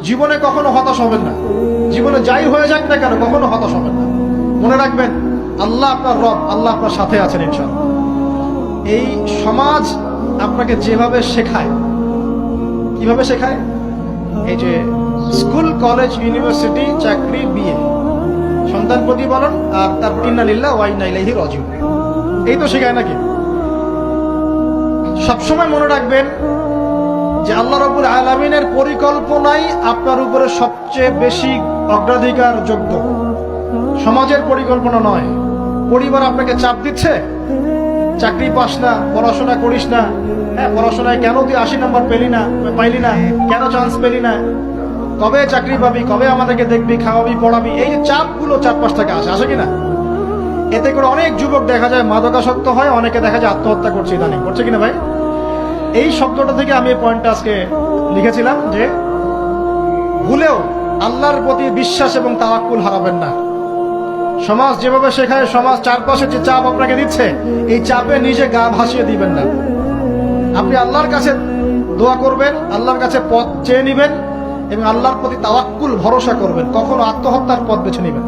জীবনে কখনো হতাশ হবেন না। জীবনে যাই হয়ে যাক না কেন কখনো হতাশ হবেন না। মনে রাখবেন আল্লাহ আপনার রব, আল্লাহ আপনার সাথে আছেন ইনশাআল্লাহ। এই সমাজ আপনাকে যেভাবে শেখায়, কিভাবে শেখায়, এই যে স্কুল, কলেজ, ইউনিভার্সিটি, চাকরি, বিয়ে, সন্তান প্রতিপালন, আর তারপর ইন্না লিল্লাহ ওয়া ইন্না ইলাইহি রাজিউন, এই তো শেখায় নাকি? সবসময় মনে রাখবেন যে আল্লাহ রাব্বুল আলামিনের পরিকল্পনাই আপনার উপরে সবচেয়ে বেশি অগ্রাধিকার যোগ্য, সমাজের পরিকল্পনা নয়। পরিবার আপনাকে চাপ দিচ্ছে, চাকরি পাস না, পড়াশোনা করিস না, হ্যাঁ পড়াশোনায় কেন তুই 80 নম্বর পাইলি না, কেন চান্স পেলি না, কবে চাকরি পাবি, কবে আমাদেরকে দেখবি, খাওয়াবি, পড়াবি, এই যে চাপগুলো চারপাশ থেকে আসে কিনা, এতে করে অনেক যুবক দেখা যায় মাদকাসক্ত হয়, অনেকে দেখা যায় আত্মহত্যা করছে, ইদানিং করছে কিনা ভাই? এই শব্দটা থেকে আমি এই পয়েন্টটা আজকে লিখেছিলাম যে ভুলেও আল্লাহর প্রতি বিশ্বাস এবং তাওয়াক্কুল হারাবেন না। সমাজ যেভাবে শেখায়, সমাজ চারপাশে যে চাপ আপনাকে দিচ্ছে, এই চাপে নিজে গা ভাসিয়ে দিবেন না। আপনি আল্লাহর কাছে দোয়া করবেন, আল্লাহর কাছে পথ চেয়ে নিবেন এবং আল্লাহর প্রতি তাওয়াক্কুল ভরসা করবেন। কখনো আত্মহত্যার পথ বেছে নিবেন।